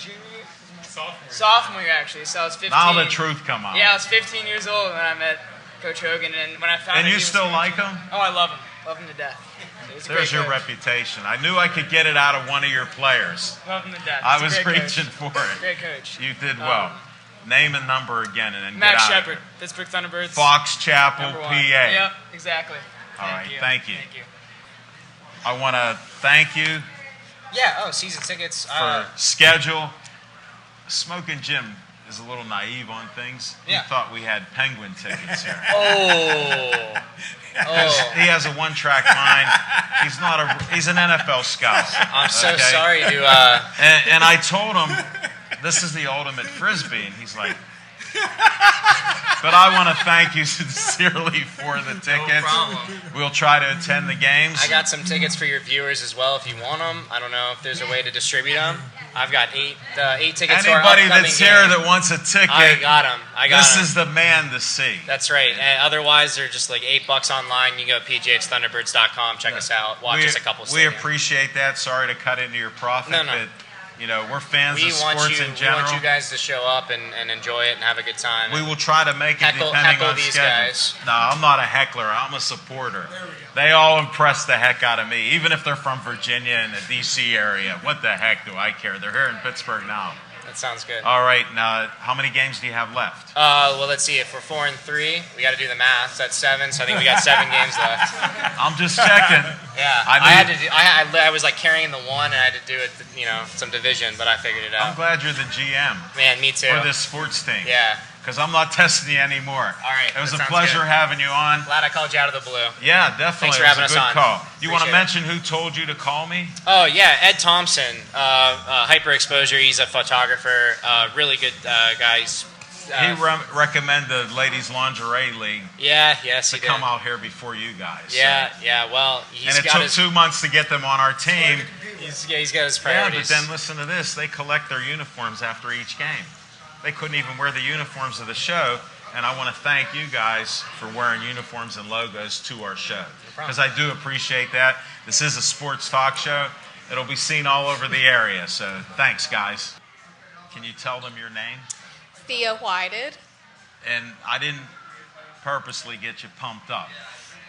sophomore year, actually. So I was 15. Now the truth come out. Yeah, I was 15 years old when I met Coach Hogan. And when I found And out you he was still coaching- like him? Oh, I love him. Love him to death. So he's a There's great your coach. reputation. I knew I could get it out of one of your players. Love him to death. I He's a was great reaching coach. for it. Great coach. You did well. Name and number again and then Matt get out. Shepard, Pittsburgh Thunderbirds. Fox Chapel, number PA. one. Yep, exactly. All right, Thank you. thank you. Thank you. I want to thank you Yeah, season tickets. for schedule. Smoking Jim is a little naive on things. Yeah. He thought we had Penguin tickets here. Oh, He has a one-track mind. He's an NFL scout. I'm so Okay? sorry to. And I told him, this is the ultimate Frisbee. And he's like, but I want to thank you sincerely for the tickets. problem. We'll try to attend the games. I got some tickets for your viewers as well if you want them. I don't know if there's a way to distribute them. I've got eight tickets to our Anybody upcoming that's game. here that wants a ticket, I got them. this is the man to see. That's right. Otherwise, they're just like $8 online. You can go to pghthunderbirds.com, check us out, watch us a couple. We stadiums. appreciate that. Sorry to cut into your profit, No, no. but we're fans We of want sports you. in We general. want you guys to show up and enjoy it and have a good time. We will try to make it Heckle depending on these schedule. guys. No, I'm not a heckler. I'm a supporter. They all impress the heck out of me, even if they're from Virginia and the D.C. area. What the heck do I care? They're here in Pittsburgh now. That sounds good. All right, now how many games do you have left? Well, let's see. If we're 4-3, we got to do the math. That's 7, so I think we got 7 games left. I'm just checking. Yeah, I I had knew- to do. I was like carrying the one, and I had to do it. Some division, but I figured it I'm out. glad you're the GM Man, me too. for this sports team. Yeah. Because I'm not testing you anymore. All right, It was that a sounds pleasure good. having you on. Glad I called you out of the blue. Yeah, definitely. Thanks for It was having a us good on. call. You want to Appreciate mention who told you to call me? Oh yeah, Ed Thompson, Hyper Exposure. He's a photographer. Really good guy. He's, He recommended the Ladies Lingerie League yes, to he did. come out here before you guys. Yeah. Well, he's And it got took his. 2 months to get them on our team. He's got his Yeah, priorities. but then listen to this. They collect their uniforms after each game. They couldn't even wear the uniforms of the show. And I want to thank you guys for wearing uniforms and logos to our show. Because I do appreciate that. This is a sports talk show. It'll be seen all over the area. So thanks, guys. Can you tell them your name? Thea Whited. And I didn't purposely get you pumped up.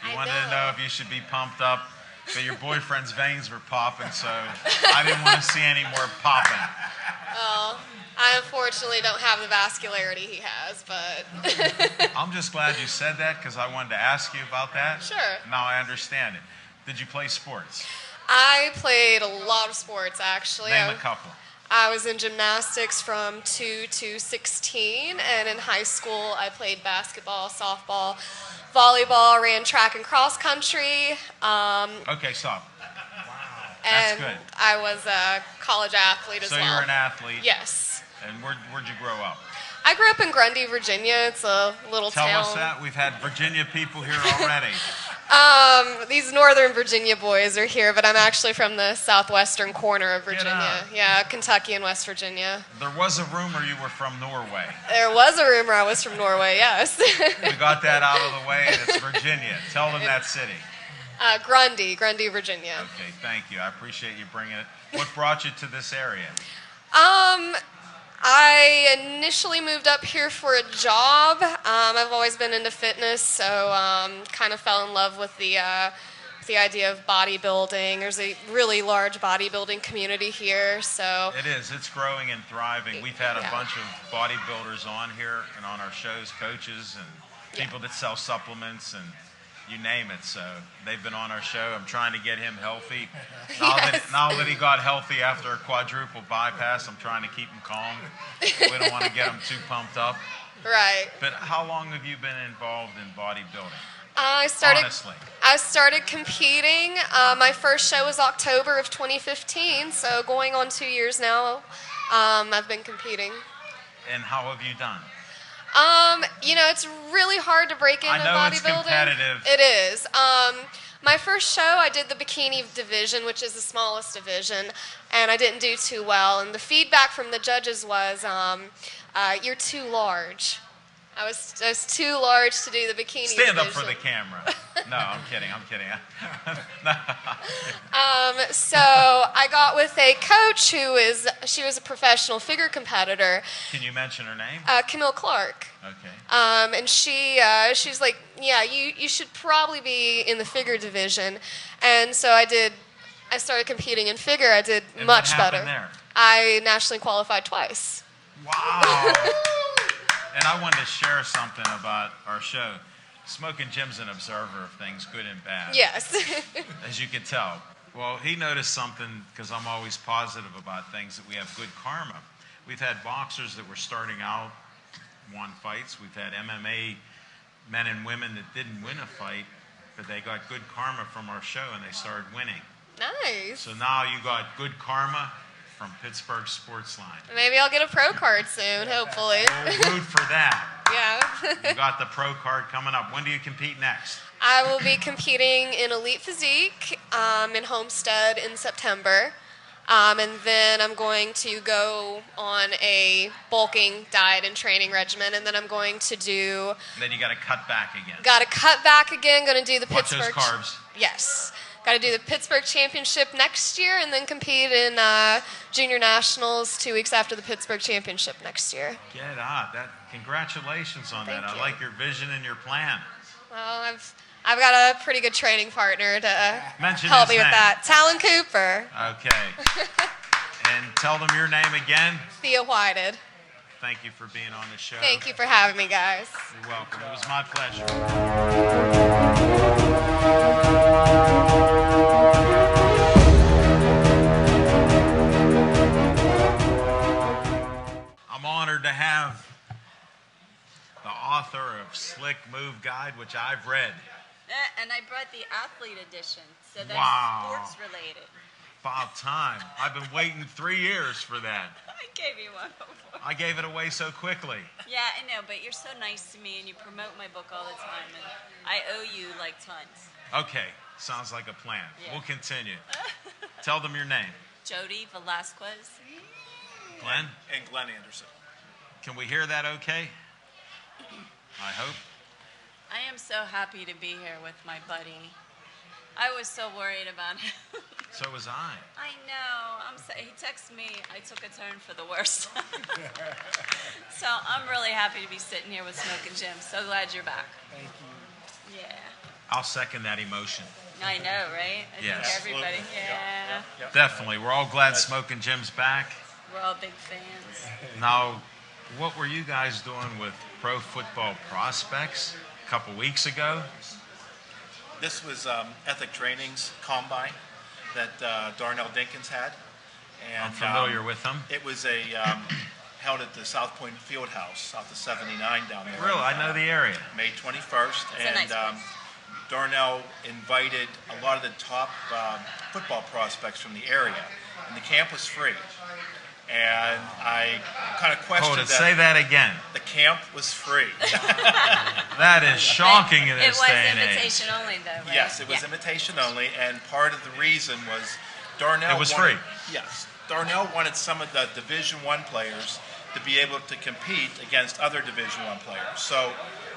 You wanted to know if you should be pumped up, but your boyfriend's veins were popping, so I didn't want to see any more popping. Well, I unfortunately don't have the vascularity he has, but I'm just glad you said that because I wanted to ask you about that. Sure. Now I understand it. Did you play sports? I played a lot of sports, actually. Name a couple. I was in gymnastics from 2 to 16, and in high school I played basketball, softball, volleyball, ran track and cross country. Okay, stop. That's And good. I was a college athlete as So well. you're an athlete. Yes. And where'd you grow up? I grew up in Grundy, Virginia. It's a little Tell town. us that. We've had Virginia people here already. These Northern Virginia boys are here, but I'm actually from the southwestern corner of Virginia. Yeah, Kentucky and West Virginia. There was a rumor you were from Norway. There was a rumor I was from Norway, yes. We got that out of the way, and it's Virginia. Tell them that city. Grundy, Virginia. Okay, thank you. I appreciate you bringing it. What brought you to this area? I initially moved up here for a job. I've always been into fitness, so kind of fell in love with the idea of bodybuilding. There's a really large bodybuilding community here, so It is. It's growing and thriving. We've had a bunch of bodybuilders on here and on our shows, coaches and people that sell supplements and you name it. So they've been on our show. I'm trying to get him healthy. Now that he got healthy after a quadruple bypass, I'm trying to keep him calm. We don't want to get him too pumped up. right. But how long have you been involved in bodybuilding? I Honestly. started competing. My first show was October of 2015, so going on 2 years now. I've been competing. And how have you done? It's really hard to break into I know bodybuilding. it's competitive. It is. My first show, I did the bikini division, which is the smallest division, and I didn't do too well. And the feedback from the judges was, "You're too large." I was too large to do the bikini Stand up division. for the camera. No, I'm kidding. So I got with a coach she was a professional figure competitor, Can you mention her name? Camille Clark. Okay. And she's like, yeah, you should probably be in the figure division. And so I started competing in figure. I did And much what better. happened there? I nationally qualified twice. Wow. And I wanted to share something about our show. Smoking Jim's an observer of things, good and bad. Yes. As you can tell. Well, he noticed something, because I'm always positive about things, that we have good karma. We've had boxers that were starting out, won fights. We've had MMA men and women that didn't win a fight, but they got good karma from our show and they started winning. Nice. So now you got good karma from Pittsburgh Sportsline. Maybe I'll get a pro card soon, hopefully. We'll root for that. Yeah. You got the pro card coming up. When do you compete next? I will be competing in Elite Physique in Homestead in September. And then I'm going to go on a bulking diet and training regimen. And then I'm going to do... Then you got to cut back again. Got to cut back again. Going to do the Watch Pittsburgh... those carbs. Yes. Got to do the Pittsburgh Championship next year and then compete in Junior Nationals 2 weeks after the Pittsburgh Championship next year. Get out. Congratulations on that. Thank I you. like your vision and your plan. Well, I've got a pretty good training partner to Mention help his me with name. that. Talon Cooper. Okay. And tell them your name again. Thea Whited. Thank you for being on the show. Thank you for having me, guys. You're welcome. It was my pleasure. I'm honored to have the author of Slick Move Guide, which I've read. And I brought the athlete edition, so that's Wow. sports related. About time. I've been waiting 3 years for that. I gave you one before. I gave it away so quickly. Yeah, I know, but you're so nice to me and you promote my book all the time, and I owe you like tons. Okay, sounds like a plan. Yeah. We'll continue. Tell them your name. Jody Velasquez. Glenn? And Glenn Anderson. Can we hear that okay? I hope. I am so happy to be here with my buddy. I was so worried about him. So was I. I know. He texted me. I took a turn for the worst. So I'm really happy to be sitting here with Smoking Jim. So glad you're back. Thank you. Yeah. I'll second that emotion. I know, right? I Yes. think everybody. Yeah. Definitely. We're all glad Smoking Jim's back. We're all big fans. Now, what were you guys doing with Pro Football Prospects a couple weeks ago? This was Ethic Training's combine that Darnell Dinkins had. And, I'm familiar with them. It was held at the South Point Fieldhouse off the 79 down there. Really? I know the area. May 21st. It's a nice place. Darnell invited a lot of the top football prospects from the area. And the camp was free. And I kind of questioned Hold it. Say that again. The camp was free. That is shocking in this day and It was age. invitation only, though, right? Yes, it was invitation only, and part of the reason was Darnell. It was wanted, free. Yes, Darnell wanted some of the Division I players to be able to compete against other Division I players. So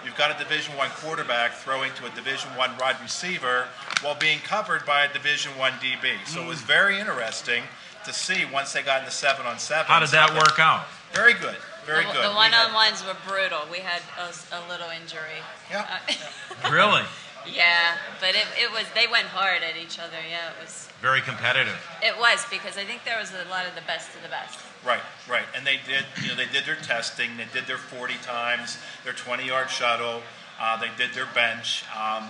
you've got a Division I quarterback throwing to a Division I wide receiver while being covered by a Division I DB. So it was very interesting to see once they got into 7-on-7. How did that work out? Very good. Very good. The one-on-ones were brutal. We had a little injury. Yeah. Really? Yeah, but it was, they went hard at each other. Yeah, it was. Very competitive. It was, because I think there was a lot of the best of the best. Right. And they did, they did their testing. They did their 40 times, their 20-yard shuttle. They did their bench.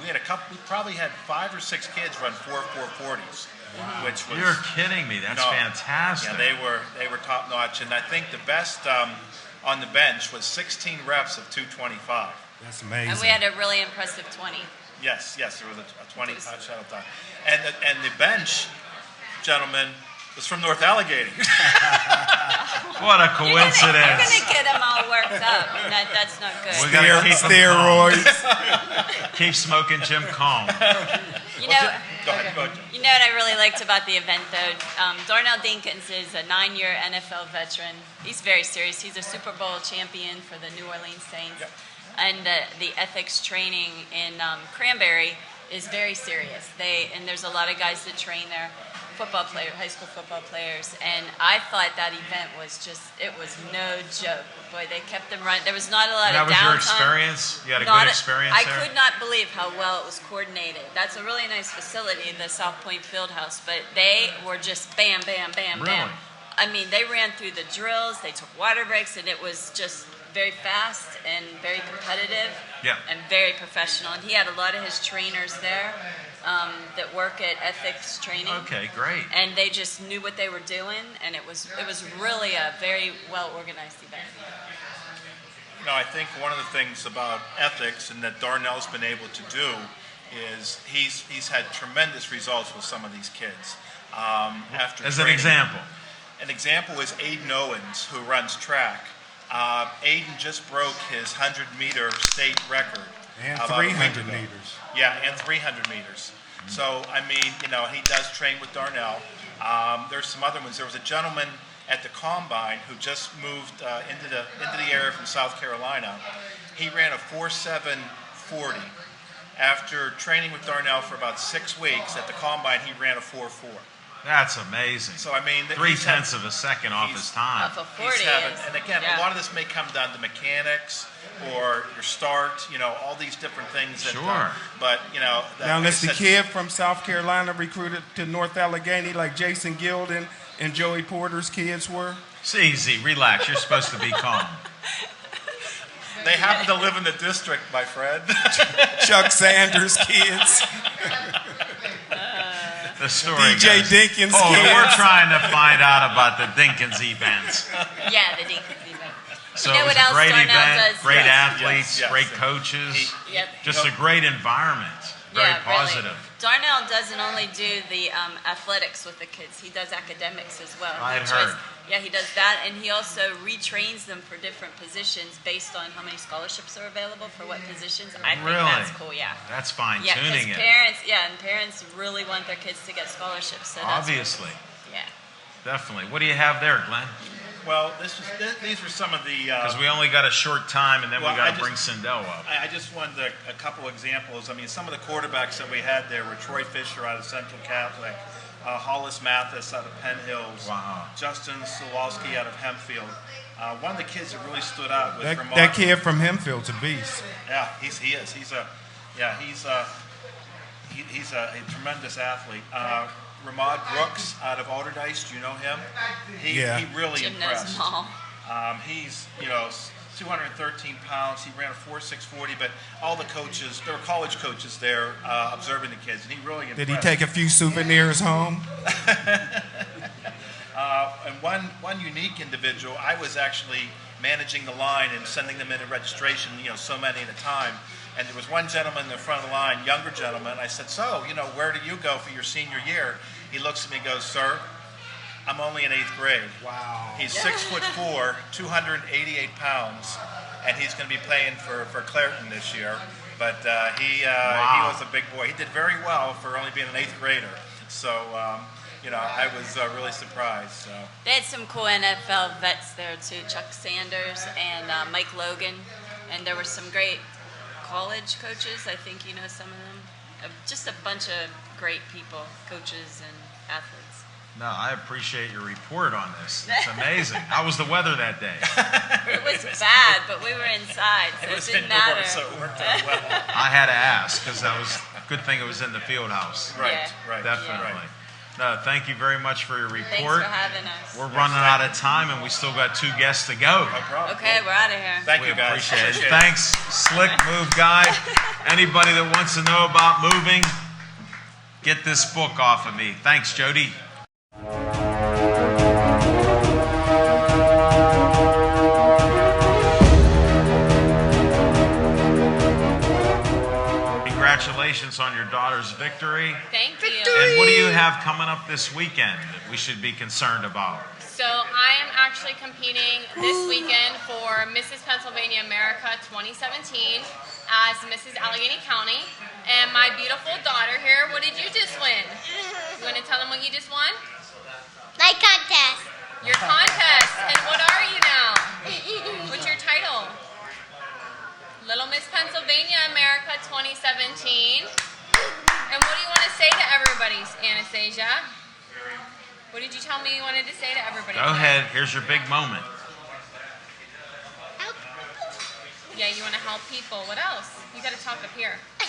We probably had 5 or 6 kids run 4.40s, which was. You're kidding me. That's fantastic. Yeah, they were top notch, and I think the best on the bench was 16 reps of 225. That's amazing. And we had a really impressive 20. Yes, there was a 20 shuttle time, and the bench, gentlemen, was from North Allegheny. What a coincidence! You're gonna get them all worked up, and that's not good. We gotta keep steroids. Keep smoking Jim calm. You know, Go ahead. you know what I really liked about the event, though? Darnell Dinkins is a 9-year NFL veteran. He's very serious. He's a Super Bowl champion for the New Orleans Saints. Yep. And the ethics training in Cranberry is very serious. And there's a lot of guys that train there, high school football players. And I thought that event was it was no joke. Boy, they kept them running. There was not a lot of downtime. That was your experience? You had a good experience there? I could not believe how well it was coordinated. That's a really nice facility, the South Point Fieldhouse, but they were just bam, bam, bam, Really? bam. I mean, they ran through the drills, they took water breaks, and it was just very fast and very competitive and very professional. And he had a lot of his trainers there that work at ethics training. Okay, great. And they just knew what they were doing, and it was really a very well-organized event. I think one of the things about ethics and that Darnell's been able to do is he's had tremendous results with some of these kids. As an example? An example is Aiden Owens, who runs track. Aiden just broke his 100-meter state record. And about a week 300 ago. meters. Yeah, and 300 meters. So, I mean, he does train with Darnell. There's some other ones. There was a gentleman at the Combine who just moved into the area from South Carolina. He ran a 4.740. After training with Darnell for about 6 weeks at the Combine, he ran a 4.4. That's amazing. So, I mean, 0.3 of a second off his time. Off of 40 and again, a lot of this may come down to mechanics or your start, all these different things. Sure. But, Now, unless the kid from South Carolina recruited to North Allegheny like Jason Gilden and Joey Porter's kids were? It's easy. Relax. You're supposed to be calm. They happen to live in the district, my friend. Chuck Sanders' kids. The story DJ goes, Dinkins' we're kids. trying to find out about the Dinkins events. Yeah, the Dinkins event. So You know it was what a else great Darnell event, does? great Yes. athletes, Yes. great coaches, Yep. just a great environment. Very Yeah, positive. Really. Darnell doesn't only do the athletics with the kids; he does academics as well. I had He tries- heard. Yeah, he does that, and he also retrains them for different positions based on how many scholarships are available for what positions. I think Really? that's cool. Yeah. That's Yeah, fine-tuning because it. parents really want their kids to get scholarships. So that's Obviously. yeah. Definitely. What do you have there, Glenn? Well, these were some of the... Because we only got a short time, and then we Well, got I to just- bring Sindel up. I just wanted a couple examples. I mean, some of the quarterbacks that we had there were Troy Fisher out of Central Catholic, Hollis Mathis out of Penn Hills, Wow. Justin Sawalski out of Hempfield. One of the kids that really stood out was That kid from Hempfield's a beast. Yeah, he is. He's a tremendous athlete. Ramad Brooks out of Alderdice, do you know him? He really Jim impressed. knows them all. He's 213 pounds. He ran a 4.640, but all the coaches, there were college coaches there observing the kids, and he really impressed. Did he take a few souvenirs home? And one unique individual, I was actually managing the line and sending them in a registration, so many at a time. And there was one gentleman in the front of the line, younger gentleman. I said, so, where do you go for your senior year? He looks at me and goes, sir, I'm only in 8th grade. Wow. He's 6'4", 288 pounds, and he's going to be playing for Clairton this year. But he was a big boy. He did very well for only being an 8th grader. So, I was really surprised. So. They had some cool NFL vets there too, Chuck Sanders and Mike Logan. And there were some great college coaches. I think you know some of them. Just a bunch of great people, coaches and athletes. No, I appreciate your report on this. It's amazing. How was the weather that day? It was bad, but we were inside, so it didn't matter. So it worked out well. I had to ask because that was good thing it was in the field house. Right, right. Definitely. Right. No, thank you very much for your report. Thanks for having us. We're running out of time, and we still got 2 guests to go. No problem. Okay, we're out of here. Thank We you, guys. appreciate it. Thanks, Slick Move Guide. Anybody that wants to know about moving, get this book off of me. Thanks, Jody. Congratulations on your daughter's victory. Thank you. And what do you have coming up this weekend that we should be concerned about? So I am actually competing this weekend for Mrs. Pennsylvania America 2017 as Mrs. Allegheny County. And my beautiful daughter here, what did you just win? You want to tell them what you just won? My contest. Your contest. And what are you now? What's your title? Little Miss Pennsylvania America 2017. And what do you want to say to everybody, Anastasia? What did you tell me you wanted to say to everybody? Go ahead. Here's your big moment. Yeah, you want to help people. What else? You got to talk up here. I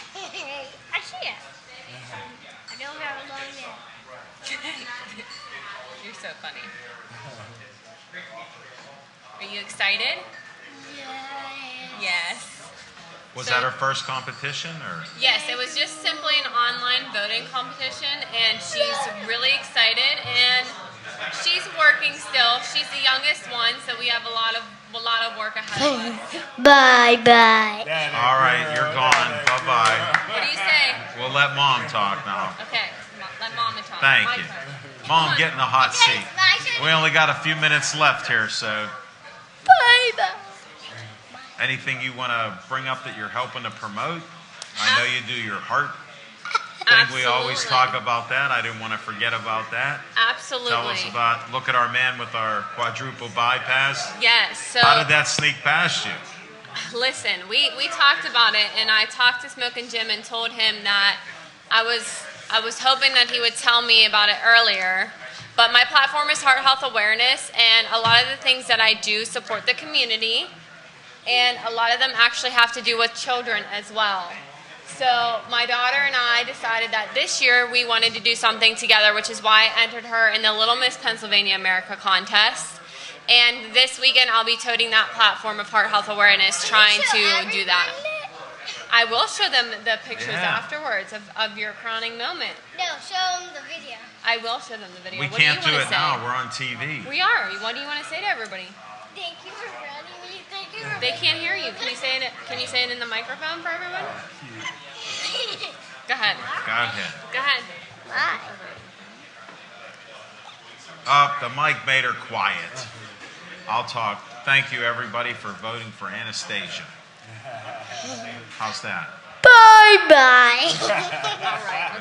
see it. I don't have a long neck. You're so funny. Are you excited? Yes. Was that her first competition, or? Yes, it was just simply an online voting competition, and she's really excited, and she's working still. She's the youngest one, so we have a lot of work ahead of us. Bye-bye. All right, you're gone. Bye-bye. What do you say? We'll let Mom talk now. Okay, let Mama talk. Thank My you. turn. Mom, get in the hot seat. We only got a few minutes left here, so Bye-bye. anything you want to bring up that you're helping to promote? I know you do your heart thing. We always talk about that. I didn't want to forget about that. Absolutely. Tell us about, look at our man with our quadruple bypass. Yes. So How did that sneak past you? listen, we talked about it, and I talked to Smokin' Jim and told him that I was hoping that he would tell me about it earlier. But my platform is heart health awareness, and a lot of the things that I do support the community, and a lot of them actually have to do with children as well. So my daughter and I decided that this year we wanted to do something together, which is why I entered her in the Little Miss Pennsylvania America contest. And this weekend I'll be toting that platform of heart health awareness, trying to do that. I will show them the pictures afterwards of your crowning moment. No, show them the video. I will show them the video. We What can't do do you it want to say? now. We're on TV. We are. What do you want to say to everybody? Thank you for running me. Thank you for They can't hear you. Can you say it? Can you say it in the microphone for everyone? Go ahead. Go ahead. Go ahead. Bye. The mic made her quiet. I'll talk. Thank you, everybody, for voting for Anastasia. How's that? Bye-bye.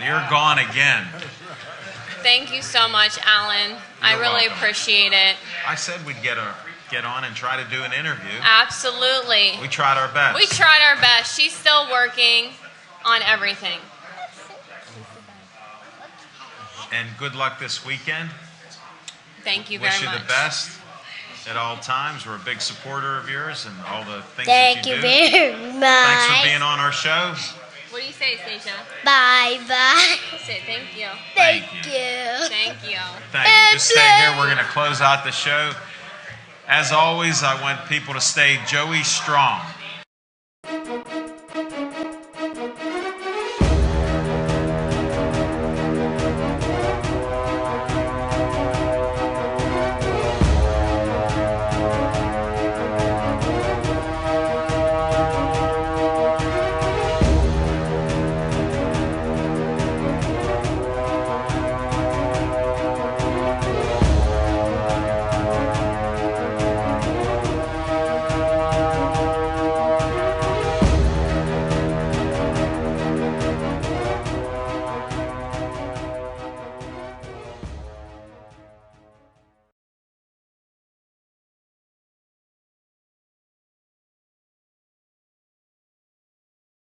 You're gone again. Thank you so much, Alan. I You're really welcome. appreciate it. I said we'd get on and try to do an interview. Absolutely. We tried our best. We tried our best. She's still working on everything. And good luck this weekend. Thank you very Wish you much. the best at all times. We're a big supporter of yours and all the things Thank that you you do. very much. Thanks for being on our show. What do you say, Stacia? Bye-bye. Say thank you. Thank you. Thank you. Thank you. Just stay here. We're going to close out the show. As always, I want people to stay Joey strong.